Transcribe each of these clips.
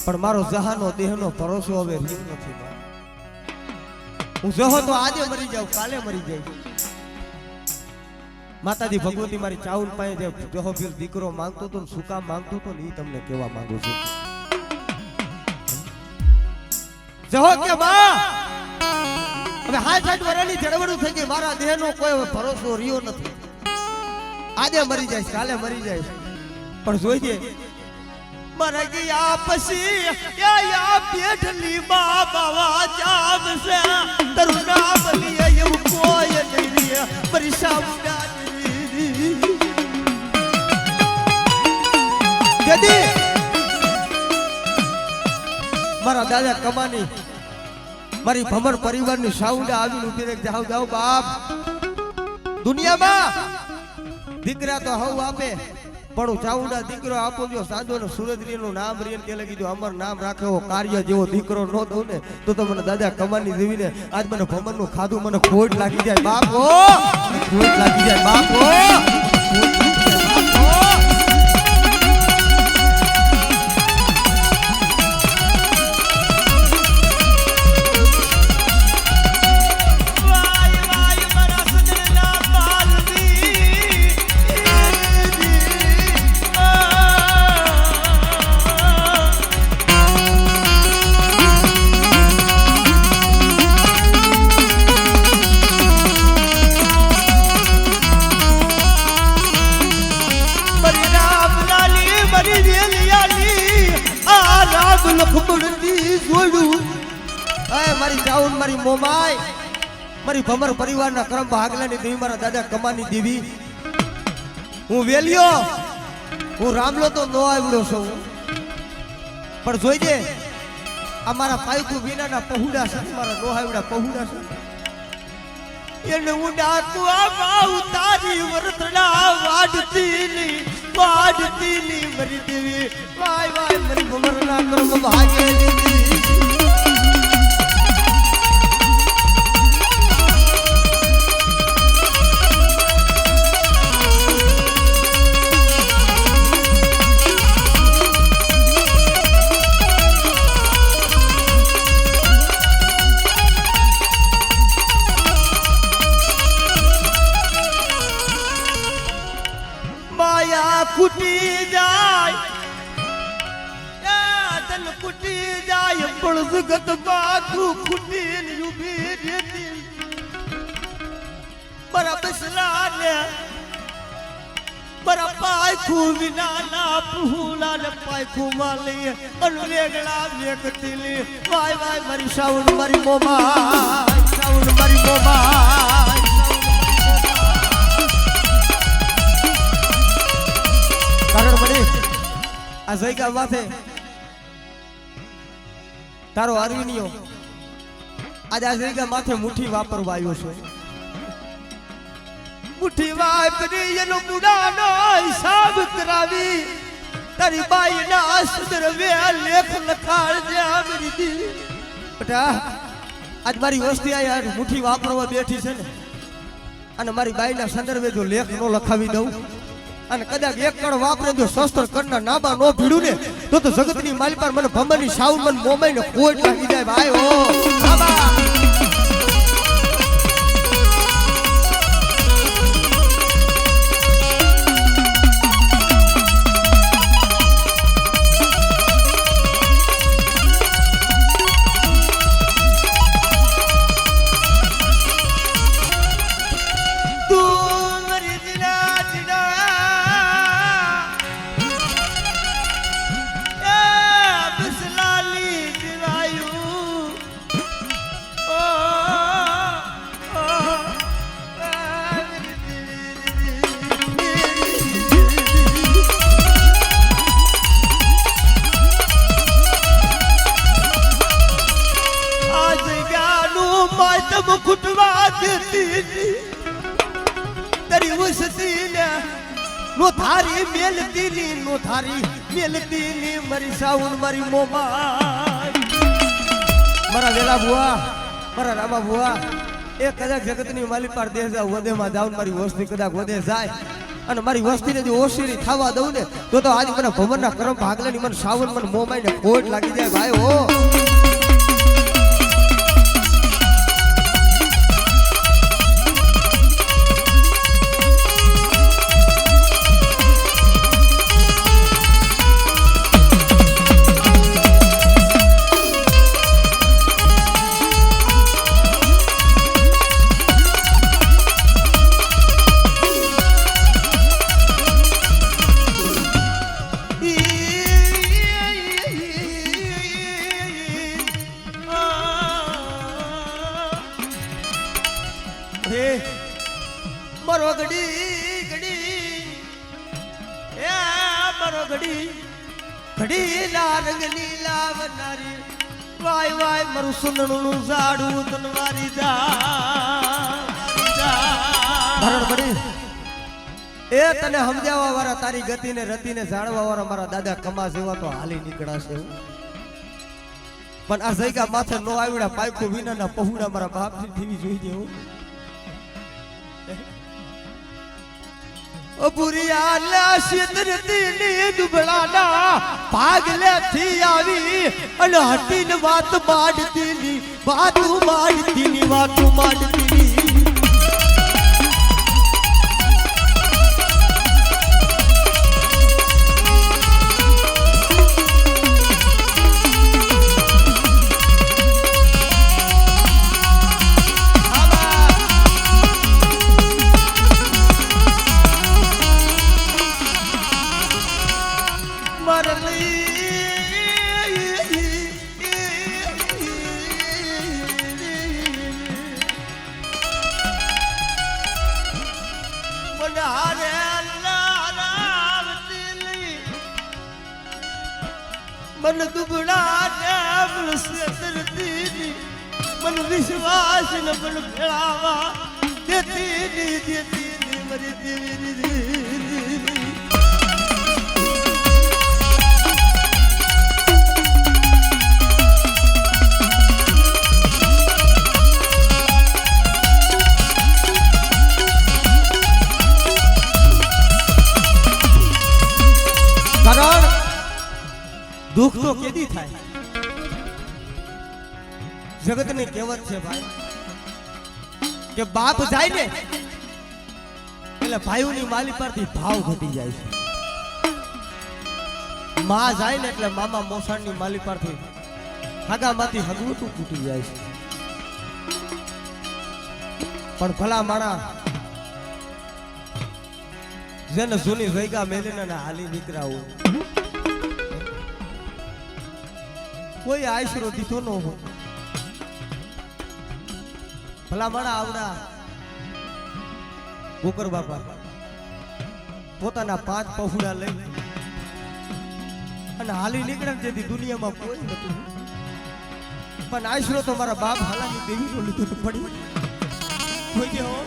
પણ મારો જહાનો દેહનો ભરોસો હવે રહ્યો નથી। હું જહો તો આજે મરી જાઉં, કાલે મરી જાય। માતાજી ભગવતી મારી ચાઉન પાસે જે જહો પીર દીકરો માંગતો તો શું કામ માંગતો તો ને એ તમને કહેવા માંગુ છું। જહો કે બા હવે 60 વર્ષની જડવડું થઈ ગઈ, મારા દેહનો કોઈ ભરોસો રહ્યો નથી। આજે મરી જાય, કાલે મરી જાય, પણ જોઈએ મર ગયા પછી યા પેટલી બા બાવા જામ છે તારું નામ લીએ એવું કોઈ નહીં મરી સામુડા ગદી મારા દાદા કમાની મારી ભમર પરિવારની સાઉડા આવીને ઉભી રહી જાવ જાવ બાપ। દુનિયામાં દીકરા તો હવ આપે પણ ચાઉડા દીકરો આપો જો સાંજો ને સુરજરીનું નામ રીન કે લગી જો અમર નામ રાખેવો કાર્ય જેવો દીકરો નો દઉં ને તો મને દાદા કમાની દેવીને આજ મને ભમરનું ખાધું મને ખોટ લાગી જાય બાપ ઓ ખોટ લાગી જાય બાપ ઓ। મારી ચાઉન મારી મોમાઈ મારી ભમર પરિવારના કરમ ભાગલાની દેવી મારા દાદા કમાની દેવી હું વેલ્યો હું રામલો તો નો આવ્યો છું પણ જોઈજે આ મારા પાયકુ વિનાના પહુડા છે મારા નો આવ્યા પહુડા છે એને હું ડાકુ આ ઉતારી વર્તના વાડતીની મરી દેવી વાય વાય મારી ભમરના કરમ ભાગેલી कुटी जाय तन कुटी जाय पण जगत बाखू कुटीन उभी रेती बरा बसला ने बरा पायखू विनाना पुहुला ने पायखू माली अनवेगळा व्यक्तीली वाय वाय मारी सावण मारी मोमाय सावण मारी मोमाय કારણ બની આ જયગા માથે તારો અરવિનિયો આજ આ જયગા માથે મુઠ્ઠી વાપરવા આવ્યો છે। મુઠ્ઠી વાપરી એનો મુડાનો હિસાબ કરાવી તારી બાઈના સુંદર વે લેખ લખાડજે મારી દી બેટા આજ મારી વસ્તી આ મુઠ્ઠી વાપરવા બેઠી છે ને અને મારી બાઈના સંદર્ભે જો લેખ નો લખાવી દઉં અને કદાચ એક કણ વાપરે જો શસ્ત્ર કરના નાબા નો ભીડું ને તો જગતની માલી પર મને ભમરની સાઉન મન મોમાઈ ને કોટ લાગી જાય ભાઈ ઓ બાબા। कुटवा देती तेरी उसती ने नो थारी मेलती नी मरी साउन मरी मोमाय मारा वेला बुआ मारा रामा बुआ एक कदाच जगतनी माली पर दे जा वदे માં જાવ મારી વસ્તી કદાચ વદે જાય અને મારી વસ્તીને જો ઓશીરી થવા દઉં ને તો આજ મને ભવનના કરમ ભાગલાની મને સાવન મને મોમાઈ ને ખોટ લાગી જાય ભાઈ હો. મરો ઘડી ઘડી એ મરો ઘડી ઘડી ના રંગ લીલા વનારી વાય વાય મારું સુંદરનું ઝાડું તનવારી ધરણ પડી એ તને સમજાવવા વાળા તારી ગતિને રતિને જાણવા વાળા મારા દાદા કમા જેવા તો હાલી નીકળાશે પણ આ જગ્યા માથે નો આવડા પાયકો વિનાના પहुડા મારા બાપની ટીવી જોઈ જેવું બુરિયા લાશી દરતી દુબળાના ભાગલે થી આવી અને હટીને વાત માડતી ની વાતું માડતી मन दुबड़ा ने दरती मन विश्वास न मन भेड़ावा देती मरी देवी दुख तो केदी थाय जगत ने कहेवत छे भाई के बाप जाय ने એટલે ભાઈઓની માલી પરથી ભાવ ઘટી જાય છે માં જાય ને એટલે મામા મોસાણની માલી પરથી હાગામાંથી હગવટું તૂટી જાય છે પણ ભલા માણા જેને જૂની જગ્યા મેલીને હાલી નીકળાવું કોઈ આશરો દીધો ન હોય ભલા માણા આવડા ગોકર બાપા પોતાના 5 પફુડા લઈ અને હાલી નીકળે જેથી દુનિયામાં કોઈ નતું પણ આશરો તો મારા બાપ હાલાની દેવીનો લીધો તો પડી કોઈ ગયો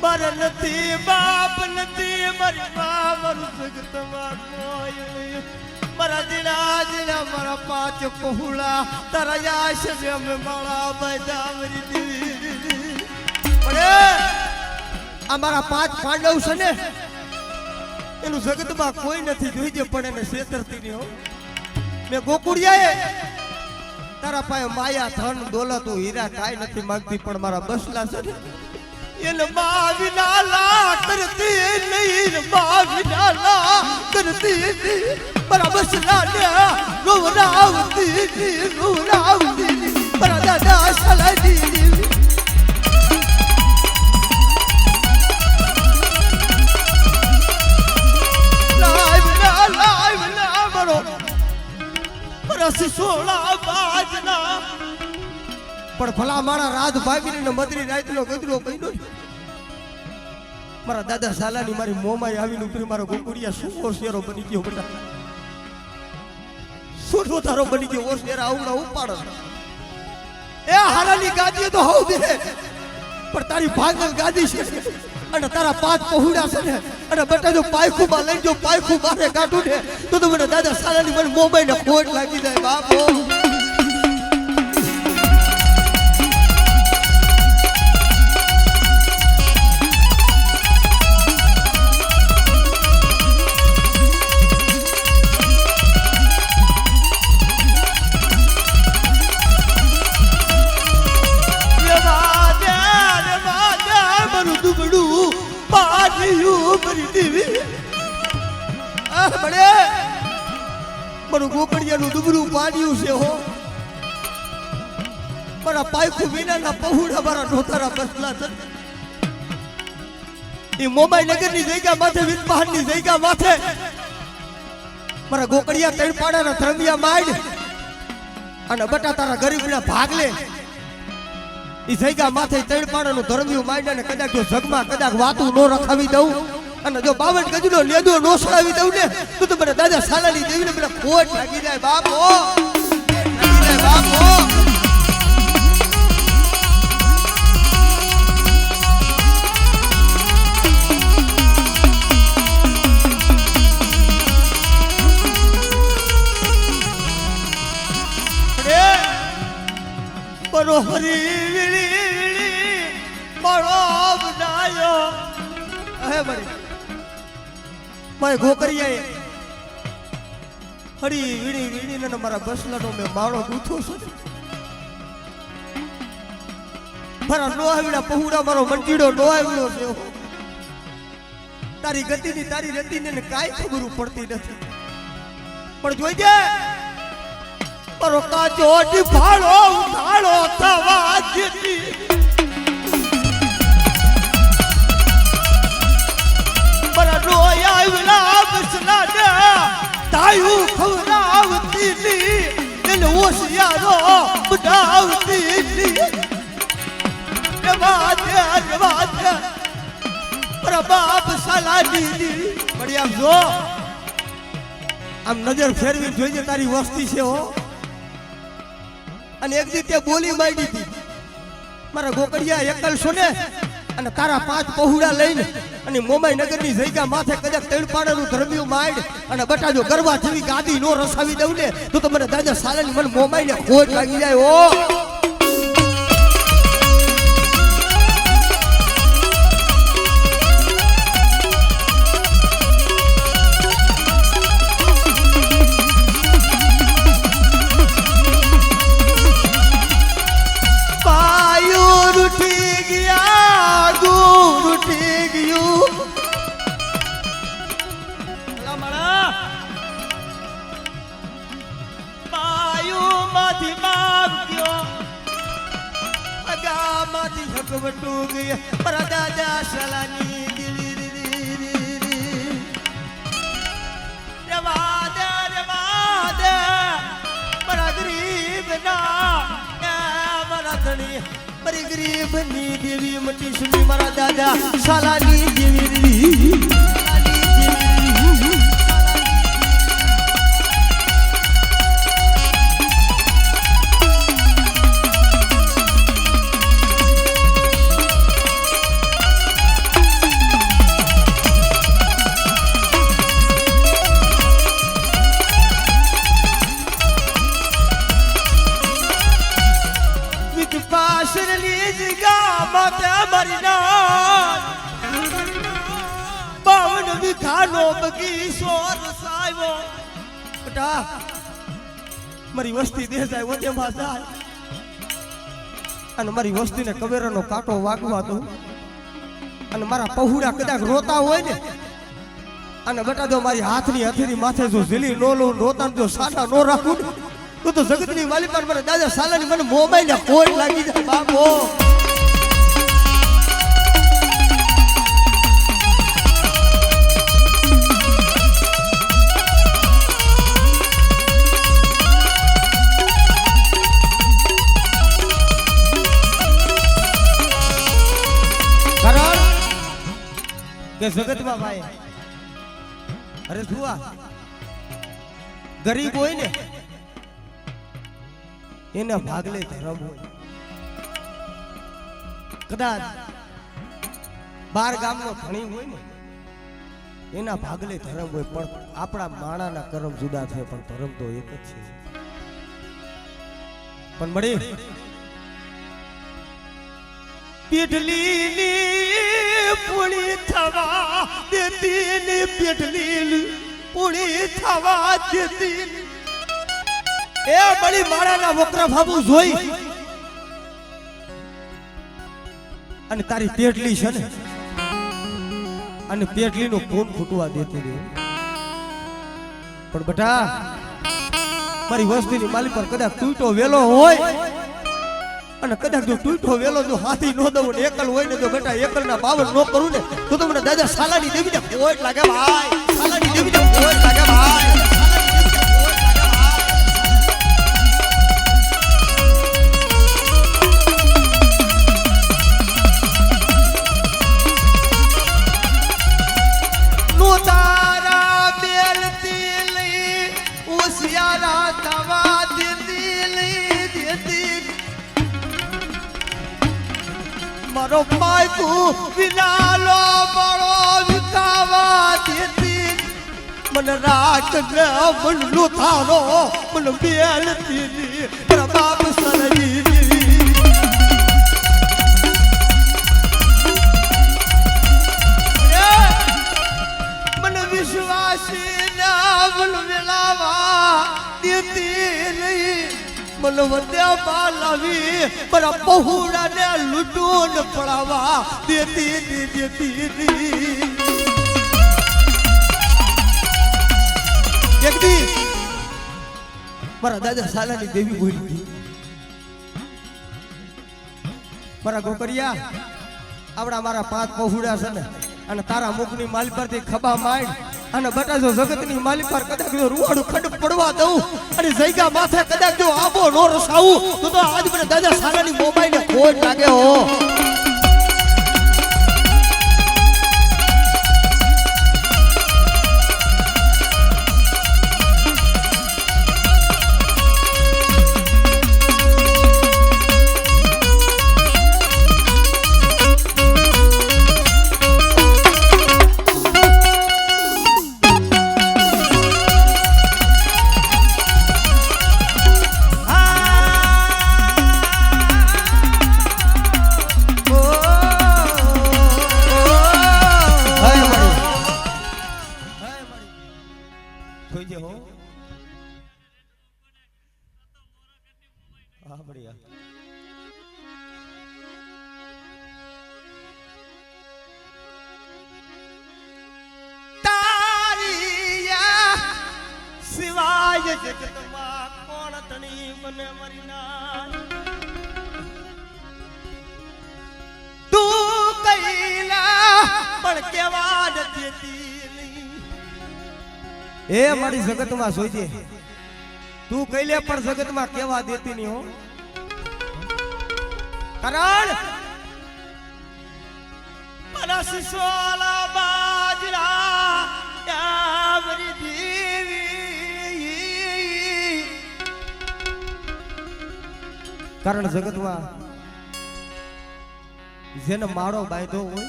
બર નથી બાપ નથી મારી બા મારું જગતમાં કોઈ મારા દીના દીના મારા 5 પફુડા તારા આશરે અમે માળા બાંધા મારી દેવી પડે અમારા 5 પાંડવ છે ને એનું જગતમાં કોઈ નથી જોઈજે પણ એને છેતરતી નહીં હો મેં ગોકુડિયાએ તારા પાસે માયા ધન દોલત હીરા કાઈ નથી માંગતી પણ મારા બસલા છે ને એને મા વિના લા કરતી નહીં મા વિના લા કરતી નહીં મારા બસલા ને રોવરાવતી મારા દાદા સલાડી પણ ભલા મારા રાત ભાગીને મદરી રાતનો ગદરો કઈનો મારા દાદા સાલાની મારી મોમાઈ આવીને ઉપર મારો ગોકુડિયા શું ઓશિયારો બની ગયો બેટા શું તારો બની ગયો ઓશિયારા આવડા ઉપાડ એ હારાની ગાદી તો હોવ દે પણ તારી ભાગલ ગાદી છે અને તારા 5 પહોળા છે ને અને બેટા જો પાયખુમાં લઈ જો પાયખું મારે કાઢું ને તો મને દાદા સાલાની મને મોબાઈલ ને ખોટ લાગી જાય બાપો મારું ગોકળિયાનું દુબરું પાડ્યું છે હો મારા પાયખું વિનાના પહુડા મારા ઢોતારા બસલા છે એ મોબાઈલ નગરની જગ્યા માથે વિદપહાડની જગ્યા માથે મારા ગોકળિયા ત્રણ પાડાના ધર્મિયા માડ અને બટા તારા ગરીબના ભાગલે એ જગ્યા માથે ત્રણ પાડાનું ધર્મિયું માડ અને કદાચ જો જગમાં કદાચ વાતું નો રખાવી દઉં અને જો 52 ગજનો લેદો નો સડાવી દઉં ને તો મને દાદા સાલાની દેવીને મને ખોટ લાગી જાય બાપો લાગી જાય બાપો પરો હરી વીળી મારો બનાયો હે મારી ગોકરિયાએ હરી વીણી વીણીને મારા બસલાનો મેં માળો ગૂંથો છું મારા નો આવીડા પહુડા મારો મંટીડો નો આવ્યો છે તારી ગતિની તારી રતિને કાંઈ ખબર પડતી નથી પણ જોઈજે મારો કાચો ડીફાળો ઉઠાળો થવા જેતી મારા રોયા આવ્યા બસલા ને તાયું ખવડાવતી ની એને ઓશિયારો બડાવતી ની રવા દે મારા બાપ સાલાની પડી આમ જો આમ નજર ફેરવી જોઈજે તારી વસ્તી છે હો અને એક દી તે બોલી માંડી હતી મારા ગોકળિયા એકલ છો ને અને તારા 5 પહુડા લઈને અને મોમાઈ નગરની જગ્યા માથે કદાચ ત્રણ પાડાનું ધર્મિયું માંડ અને બટાજો ગરબા જેવી ગાદી નો રસાવી દઉં ને તો મને દાદા સાલાની મને મોમાઈને ખોટ લાગી જાય ઓ ગરીબની દેવી મટી સુની મારા દાદા સાલાની દેવી મારી વસ્તી દે જાય વજેમાં જાય અને મારી વસ્તીને કવેરાનો કાંટો વાગવા દો અને મારા પહુડા કદાચ રોતા હોય ને અને બટા જો મારી હાથની હથેળી માથે જો ઝીલી નો લો રોતા જો સાડા નો રાખું તો જગતની માલિક પર મને દાદા સાલાની મને મોબાઈલ ખોટ લાગી જાય બાપો કે જગતમાં ભાઈ અરે સુવા ગરીબ હોય ને એના ભાગલે ધર્મ હોય કદાચ 12 ગામનો ધણી હોય ને એના ભાગલે ધર્મ હોય પણ આપણા માણાના કર્મ જુદા છે પણ ધર્મ તો એક જ છે પણ મળી પેટલી પૂરી થવા દેતી પેટલી પૂરી થવા દેતી એ બળી માળાના વક્ર ભાબુ જોઈ અને તારી પેટલી છે ને અને પેટલીનું ખૂન ફૂટવા દેતી રહી પણ બટા મારી વસ્તીની માલી પર કદાચ તૂટો વેલો હોય અને કદાચ જો તૂટો વેલો જો હાથી નો દઉં ને એકલ હોય ને જો બેટા એકલના પાવર નો કરું ને તો મને દાદા સાલાની દેવીને ખોટ લાગે ભાઈ, સાલાની દેવીને ખોટ લાગે ભાઈ. તારા બેલતી લઈ ઉસિયારા તવા દીધી લઈ દીધી મારો પાયકુ વિનાલો બળો વિકાવા દીધી મને રાત ને મનલો થારો મન બેલતી પ્રભાવ સરજી મને વધ્યા બાલાવી મારા પહોળાને લૂંટું પડાવા દેતી એક દી મારા દાદા સાલાની દેવી બોલી હતી મારા ગોકરિયા આવડા મારા 5 પહોળા છે ને અને તારા મુખની માલ પરથી ખભા માંડ અને બટાજો જગતની માલી પર કદાચ જો રૂવાડું ખંડ પડવા દઉં અને જઈગા માથે કદાચ જો આબો નો રસાવું તો આજ મને દાદા સાલાની મોબાઈલ ને ખોટ લાગે હો. જગતમાં કોણ તણી મને મરી ના તું કઈલા પણ કેવા દેતી એ મારી જગતમાં સોજે તું કઈલે પણ જગતમાં કેવા દેતી નહીં હો કારણ પરસોલા બાજરા યાવરી દેવી કારણ જગતમાં જેનો માળો બાંધ્યો હોય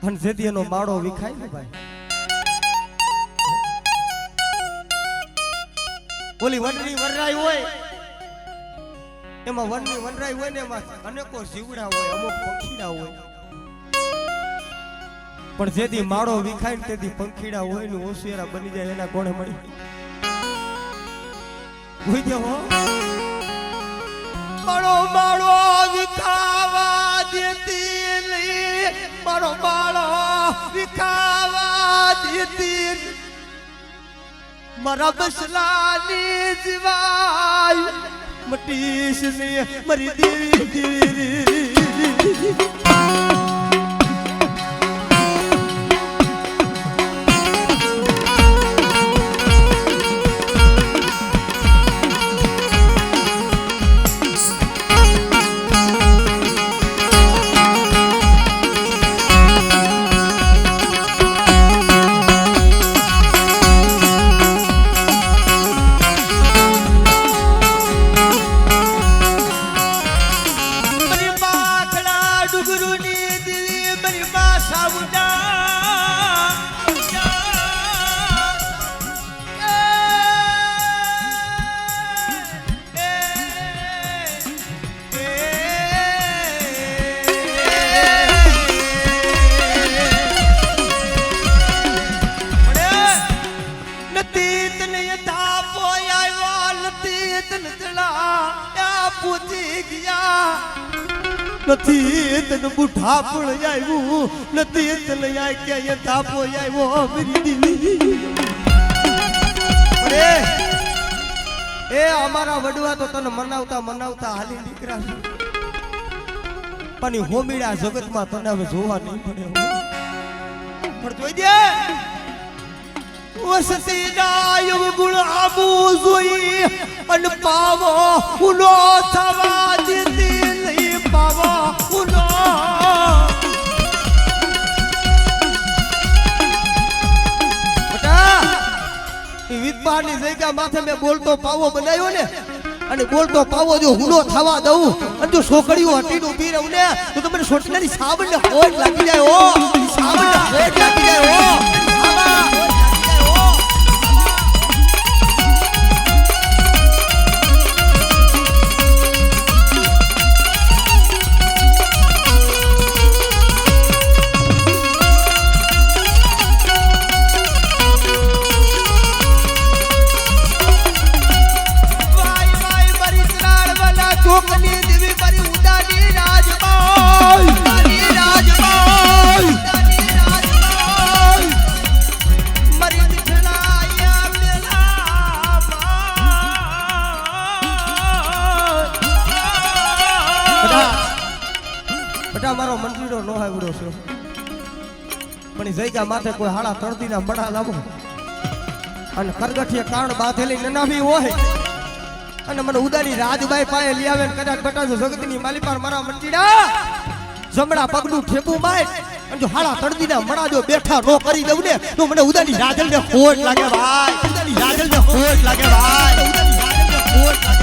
અને જેથી એનો માળો વિખાય ને ભાઈ ઓલી વનની વનરાઈ હોય એમાં વનની વનરાઈ હોય ને એમાં અનેકો જીવડા હોય અમુક પંખીડા હોય પણ જેથી માળો વિખાય ને તેથી પંખીડા હોય ને ઓશિયારા બની જાય એના કોણે મળી મારો માળો વિખાવા દેતી લઈ મારો માળો વિખાવા દેતી મારા બસલાની જીવાય મટીશ ને મરી દેવી નથી તને બુઢા પણ આવ્યું નથી તને આ કે યથા પોય આવ્યો મેરી દીવી મારા વડવા તો તને મનાવતા મનાવતા હાલી દીકરા પણ ઈ હોમીડા જગતમાં તને હવે જોવા નહીં પડે પણ જોઈ દે વસતી નાય ગુણ આબુ જોઈ અન પાવો ઉનો થવા દીતી નહીં પાવો ઉનો વિદ્વાનની જગ્યા માથે મેં બોલતો પાવો બનાવ્યો ને અને બોલતો પાવો જો હુનો થવા દઉં અને જો છોકરીઓ હટીને ઊભી રહું ને તો તમને છોટનારી સાબણને હોટ લાગી જાય ઓ સાબણને હોટ લાગી જાય ઓ મારો મંત્રીનો નો આવડો છે પણ એ જગ્યા માથે કોઈ હાડા તળતીના બડા લાવો અને કરગઠીએ કાણ બાંધેલી નનાવી હોય અને મને ઉદાની રાજબાઈ પાએ લઈ આવે કદાચ બટાજો જગતની માલિપાર મારા મંત્રીડા જમણા પગનું ઠેકું માય અને જો હાડા તળતીના મણા જો બેઠા નો કરી દઉં ને તો મને ઉદાની રાજલને ખોટ લાગે ભાઈ ઉદાની રાજલને ખોટ લાગે ભાઈ ઉદાની રાજલને ખોટ લાગે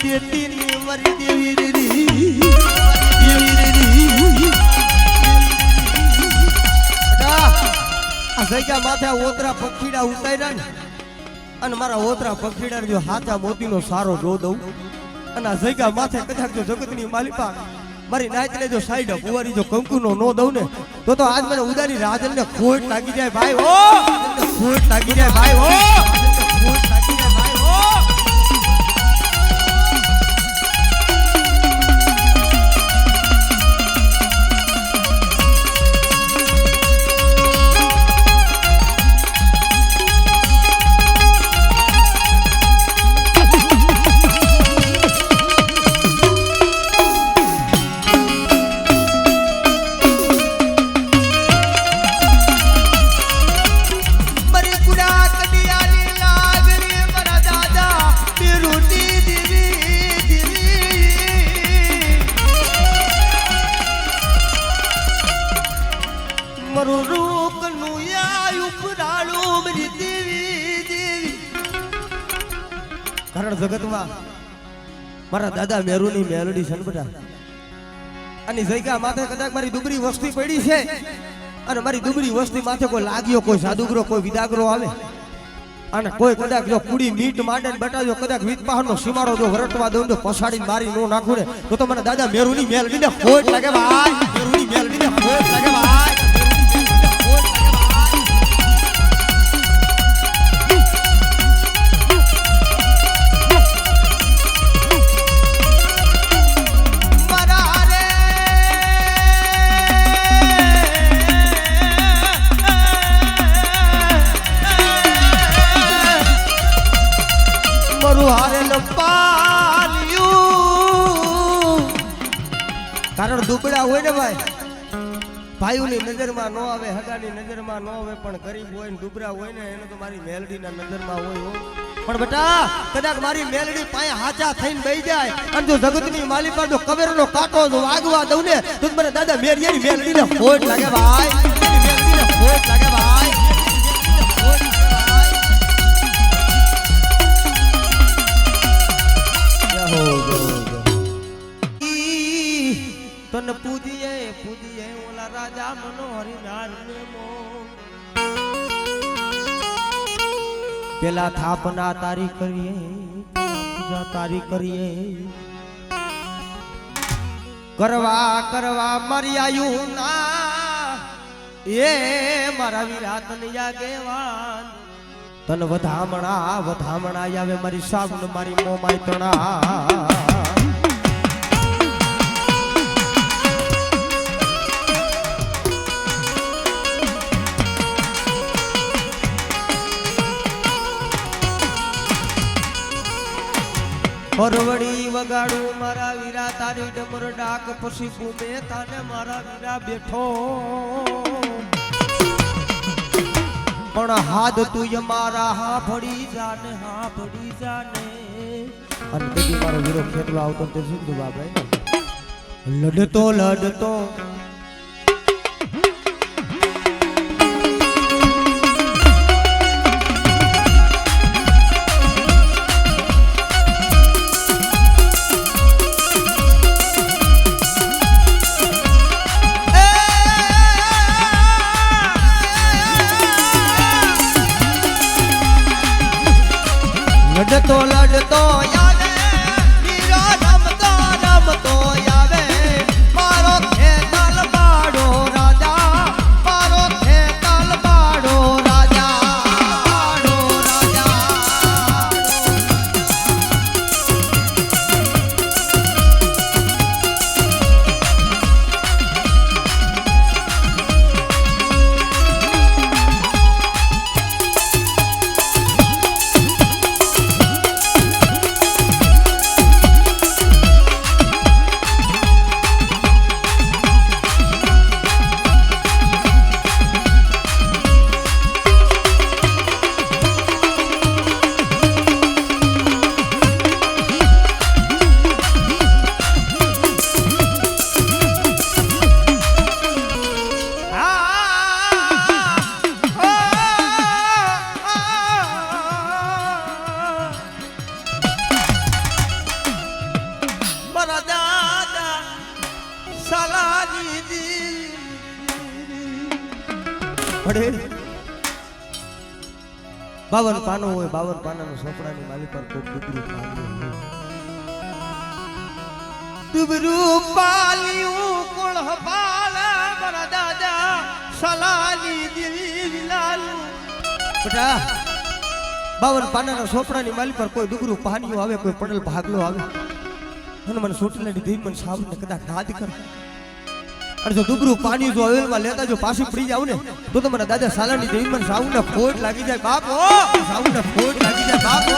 દેતીની મરી દેવી રી આ જગ્યા માથે ઓતરા પક્ષીડા ઉતાર્યા ને અને મારા ઓતરા પક્ષીડા જો હાથા મોતીનો સારો જો દઉં અને આ જગ્યા માથે કદાચ જો જગતની માલિપા મારી નાયતને જો સાઈડ કુંવારી જો કંકુનો નો દઉં ને તો આજ મને ઉદાની રાજલને ખોટ લાગી જાય ભાઈ ઓ ખોટ લાગી જાય ભાઈ ઓ ખોટ લાગી જાય ભાઈ ઓ જગતમાં મારા દાદા મેરુની મેલડી છે બધા અને જગ્યા માથે કદાચ મારી દુબરી વસ્તી પડી છે અને મારી દુબરી વસ્તી માથે કોઈ લાગ્યો કોઈ સાદુગરો કોઈ વિદાગરો આવે અને કોઈ કદાચ જો કુડી મીટ માંડે બટાજો કદાચ વીજપાહનો સીમાડો જો વરટવા દઉં તો પછાડીને મારી નો નાખું ને તો મને દાદા મેરુની મેલડીને ખોટ લાગે ભાઈ મેરુની મેલડીને ખોટ લાગે ભાઈ કારણ દુબળા હોય ને ભાઈ ભાઈઓની નજરમાં નો આવે હગાની નજરમાં નો આવે પણ ગરીબ હોય ને દુબળા હોય ને એને તો મારી મેલડીના નજરમાં હોય પણ બેટા કદાચ મારી મેલડી પાસે હાચા થઈને બેસી જાય અને જો જગતની માલિકા જો કવેરનો કાંટો જો વાગવા દઉં ને તો મને દાદા મેરિયાની મેલડીને ખોટ લાગે ભાઈ મેલડીને ખોટ લાગે ભાઈ हो गया। મારી નારને મોં પેલા થાપના તારી કરીએ પૂજા તારી કરીએ કરવા કરવા મારી આયુ ના એ મારા વિરાત નિયા ગેવાન તન વધામણા આવે મારી સાબન મારી મોમાઈ તણા પરવડી વગાડું મારા વીરા તારી ડમર ડાક પછી ભૂમે તાને મારા વીરા બેઠો પણ હાથ તું મારા હા ભડી જાને અને કદી મારો વીરો ખેતવા આવતો તે સિંધુ બાબા લડતો લડતો આવે વીરો રમતો આવે મારો ખેતલ બાડો રાજા મારો ખેતલ બાડો રાજા બાવન પાનો હોય 52 પાનાનો સોપડાની માલી પર કોઈ દુબરું પાલ્યું કોળ હપાલા મારા દાદા સલાલી દેવી લાલુ બેટા 52 પાનાનો સોપડાની માલી પર કોઈ દુબરું પાનિયું આવે કોઈ પડલ ભાગલો આવે અને મને સોટલાની દેવી મને સાવને કદાચ ગાદ કર અને જો દુબરું પાણી જો અવેલમાં લેતા જો પાછી પડી જાવ ને તો તમારા દાદા સાલાની દેવી મને સાવને ફોટ લાગી જાય બાપો સાવને ફોટ લાગી જાય બાપો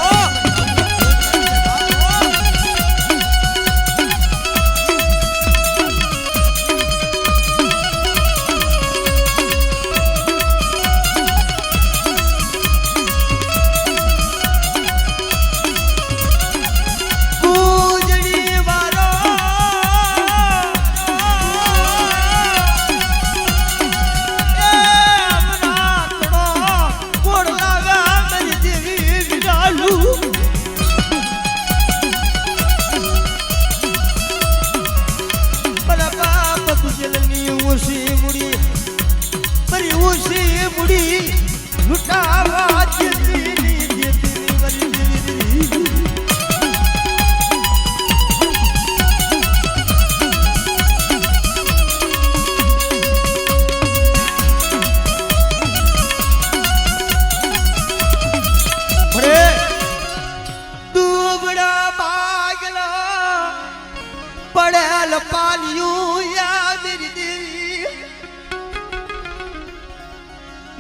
પડેલ પાલિયું યાદ દેવી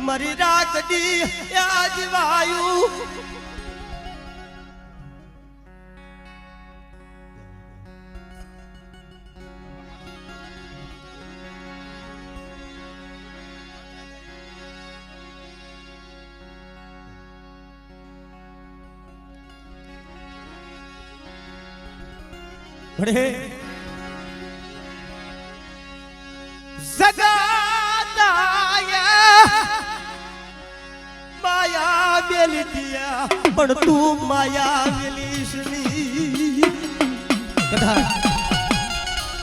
મારી રાતડી યાદ વાયુ बड़े जगाताया माया मेली दिया पण तू माया मेलीशनी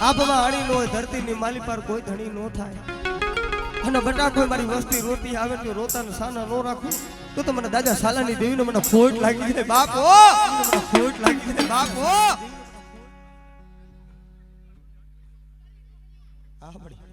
आप वाणी नो धरती ની માલી પર કોઈ ધણી નો થાય અને બટા કોઈ મારી વસ્તી રોતી આવે તો રોતાને સાના નો રાખું તો મને દાદા સાલાની દેવીને મને ખોટ લાગી જાય બાપ ઓ મને ખોટ લાગી જાય બાપ ઓ આ બડી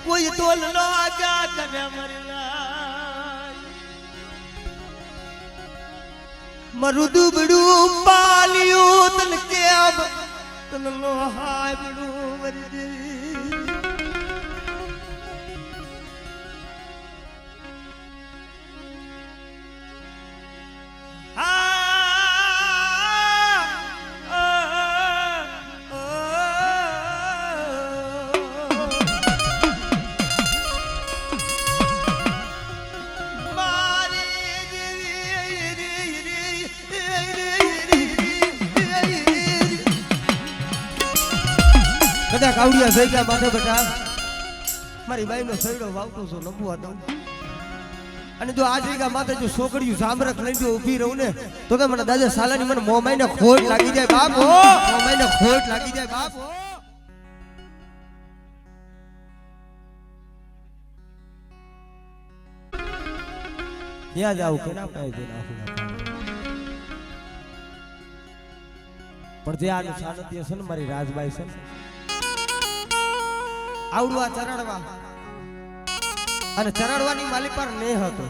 कोई तोल लो आगा करे मरला मरुदु बड़ू पालियो तन के अब तन लो हाय बड़ू मरदे કદા કાવડિયા થઈ ગયા માથે બેટા મારી બાઈ નો સૈડો વાવતો છો નબુઆ દઉં અને જો આ જગ્યા માથે જો છોકરીયું સામરખ લઈને જો ઊભી રહું ને તો કે મને દાદા સાલાની મને મોમાઈને ખોટ લાગી જાય બાપ હો મોમાઈને ખોટ લાગી જાય બાપ હો ક્યાં જાવ કેના પાસે જઈને આખું પણ જે આનું સાનિધ્ય છે ને મારી રાજબાઈ છે આવડું આ ચરણવા અને ચરણવાની માલિક પર ને હતો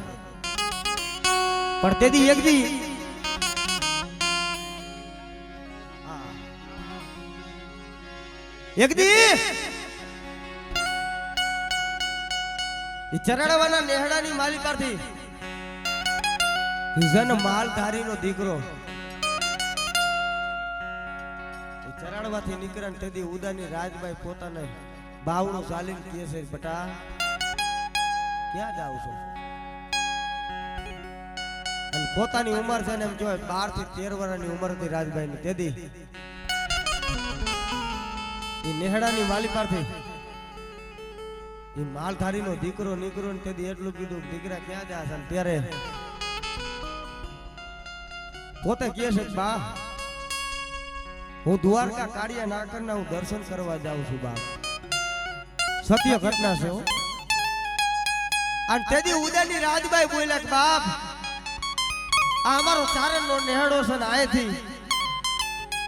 પણ તેદી એક દી એ ચરણવાના નેહડાની માલિક પરથી જન માલધારીનો દીકરો ચરણવાથી નીકળ્યા તેદી ઉદાની રાજબાઈ પોતાને બાવડો ચાલીને કહે છે બટા ક્યાં જાવ છો અને પોતાની ઉંમર છે ને એમ જોય 12 થી 13 વર્ષની ઉંમર હતી રાજભાઈ ની તેદી એ નેહડાની માલી પરથી એ માલધારીનો દીકરો નીકળ્યો ને તેદી એટલું કીધું દીકરા ક્યાં જા છે ત્યારે પોતે કહે છે બા હું દ્વારકા કાળિયા નાકરના હું દર્શન કરવા જાઉં છું બા સત્ય ઘટના છે અને તેદી ઉદાની રાજબાઈ બોલ્યા કે બાપ આ અમારો ચારણનો નેહડો છે ને આયથી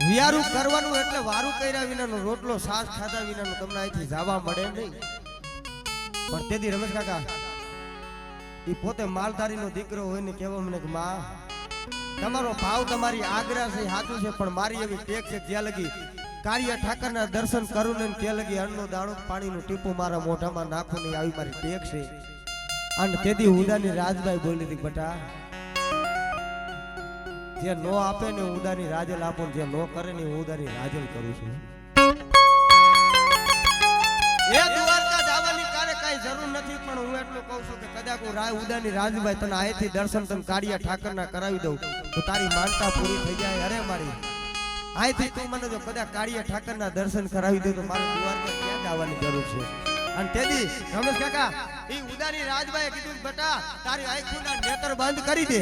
વિયારું કરવાનું એટલે વારું કર્યા વિનાનો રોટલો સાસ ખાધા વિનાનો તમને અહીંથી જવા મળે નહીં પણ તેદી રમેશ કાકા એ પોતે માલધારીનો દીકરો હોય ને કહેવા મને કે માં તમારો ભાવ તમારી આગ્રહ છે સાચું છે પણ મારી એવી ટેક છે જ્યાં લગી કાળિયા ઠાકરના દર્શન કરું ને ત્યાં લગી અન્નનો દાણો પાણીનું ટીપું મારા મોઢામાં નાખું નહીં આવી મારી ટેક છે અને તેથી ઉદાની રાજભાઈ બોલી હતી બટા જે નો આપે ને ઉદાની રાજલ આપો જે નો કરે ને ઉદાની રાજલ કરું છું એ દ્વારકા જવાની કારે કઈ જરૂર નથી પણ હું એટલું કહું છું કે કદાચ હું ઉદાની રાજભાઈ તને આયથી દર્શન તને કાળિયા ઠાકરના કરાવી દઉં તો તારી માનતા પૂરી થઈ જાય અરે મારી આયથી તું મને જો કદાચ કાળિયા ઠાકરના દર્શન કરાવી દે તો મારે દ્વારકા ક્યાં જવાની જરૂર છે અને તેદી રમેશ કાકા ઈ ઉદાની રાજભાઈએ કીધું બેટા તારી આંખોના નેત્ર બંધ કરી દે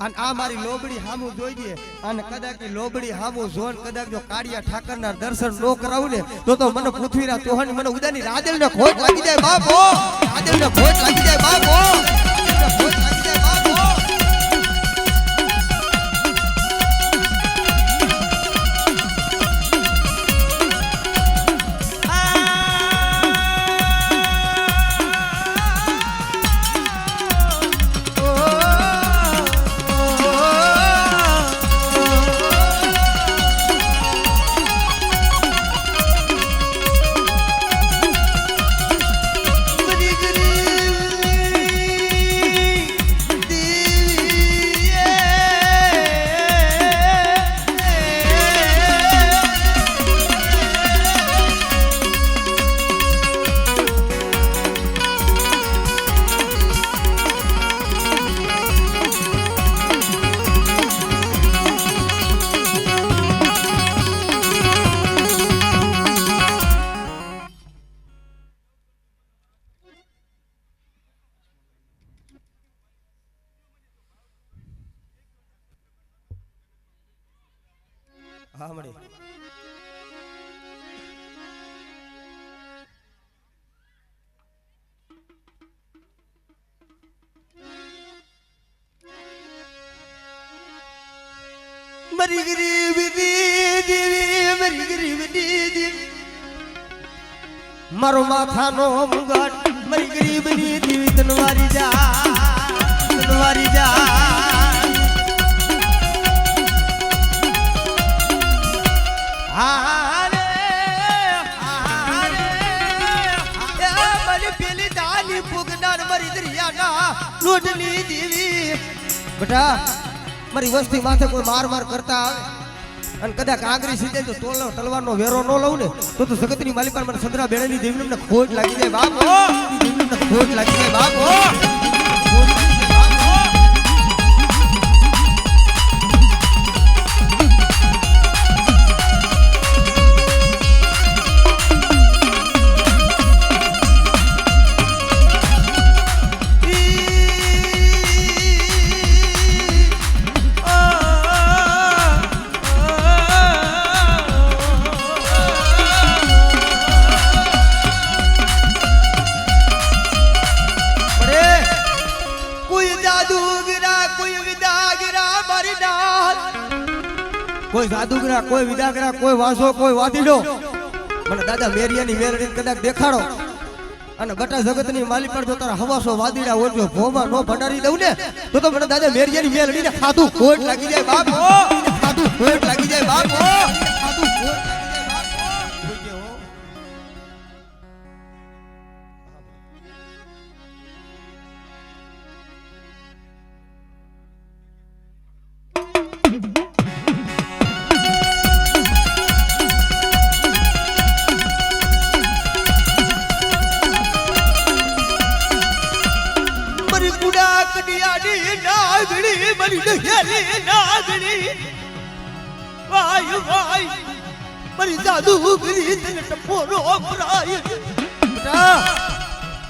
અને આ મારી લોબડી હામું જોઈ દે અને કદાચ લોબડી હામું જોન કદાચ જો કાળિયા ઠાકરના દર્શન નો કરાવું ને તો મને પૃથ્વીરાજ ચૌહાણ મને ઉદાની રાજલને ખોટ લાગી જાય બાપો રાજલને ખોટ લાગી જાય બાપો ખોટ લાગી જાય બાપો હા મળી મરી ગરીબ દેવી મરી ગરીબ દેવી મારો માથાનો મુગટ મરી ગરીબ ની દેવી તનવારી જા હારે મારી પેલી દાની ફૂગનાર મરી દરિયાના લોટની દેવી બેટા મારી વસ્તી માથે કોઈ માર કરતા આવે અને કદાચ આંગળી સીધે તો તલવારનો વેરો ન લઉં ને તો જગતની માલિકા મને સંદ્રા બેડાની દેવીને ખોટ લાગી જાય બાપ ખોટ લાગી જાય બાપ કોઈ જાદુગરા કોઈ વિદાગરા કોઈ વાસો કોઈ વાદીડો મને દાદા મેરિયાની મેરડી કદાચ દેખાડો અને બટા જગતની માલી પર જો તારા હવાસો વાદીડા હોય જો ભોમાં નો ભંડારી દઉં ને તો મને દાદા મેરિયાની મેરડીને ખાધું ખોટ લાગી જાય બાપ ખાધું ખોટ લાગી જાય બાપ ખાધું ખોટ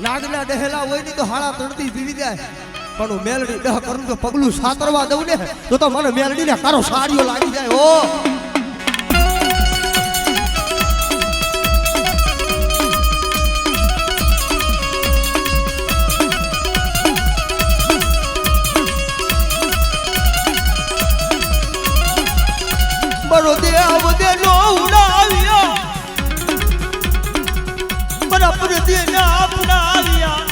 નાગના દહેલા હોય ને તો હાડા તણતી જીવી જાય પણ હું મેલડી દહ કરું તો પગલું સાતરવા દઉં ને તો મને મેલડી ને કારો સાડીઓ લાગી જાય ઓ બરો દેવ દે નો ઉડાવ્યો બરા પર દે ના અપનાવ્યા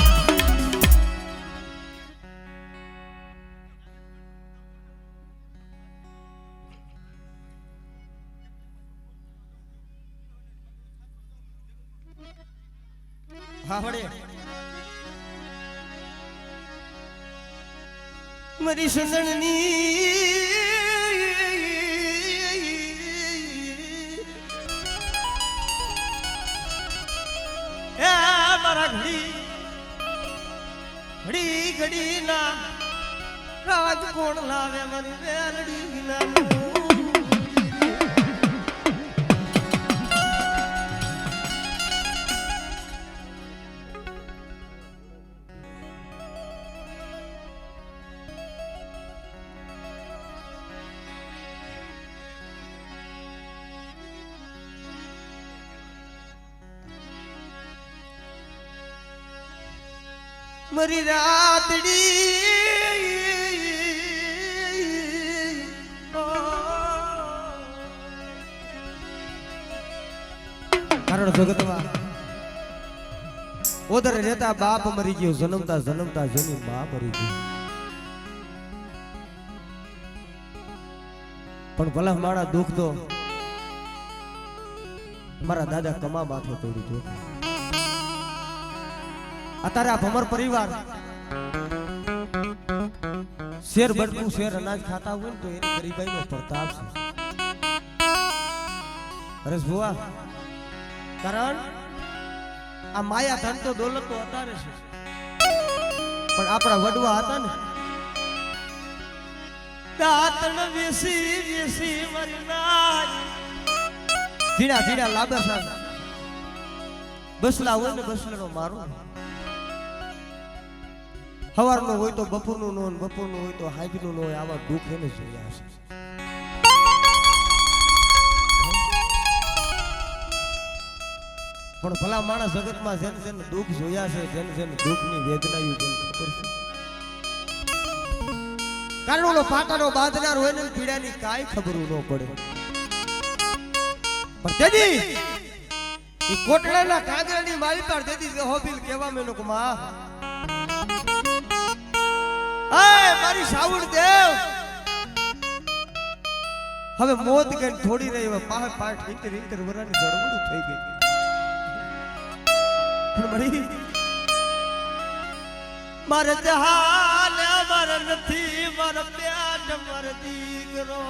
હા વડે મારી સંદણની ઘડી ના રાજ કોણ લાવે મારી વેલડી ના મરી રાતડી કારણ જગતમાં ઓદર રહેતા બાપ મરી ગયો જન્મતા જેની મા મરી ગઈ પણ ભલા મારા દુઃખ તો મારા દાદા કમા માથે તોડી દો અત્યારે આ ભમર પરિવાર શેર બટકું શેર અનાજ ખાતા હોય ને તો એની ગરીબાઈ નો પ્રતાપ છે હરેશ ભુવા કારણ આ માયા ધન તો દોલત તો અત્યારે છે પણ આપણા વડવા હતા ને દાતણ વેસી મારી નાજ ધીડા લાંબા સાહેબ બસલા હોય ને બસલાનો મારો સવારનો હોય તો બપોરનું નો બપોરનું હોય તો હાજનું નો હોય આવા દુઃખ એને જોયા છે પણ ભલા માણસ જગતમાં જેને જેને દુઃખ જોયા છે જેને જેને દુઃખની વેદના જેને ખબર છે કારણ ઓલો પાટાનો બાંધનાર હોય ને પીડાની કાંઈ ખબર ન પડે પણ તેદી એ કોટડાના કાગળની માળી પર તેદી હોબીલ કહેવા મેનો કે માં આય મારી સાવણ દેવ હવે મોત કે થોડી રહી હવે પાહે પાઠ ઇન્ટર વરાની ગડબડ થઈ ગઈ પણ મરી મારે જહાલ મારે નથી મારે પ્યાર મારે દીકરો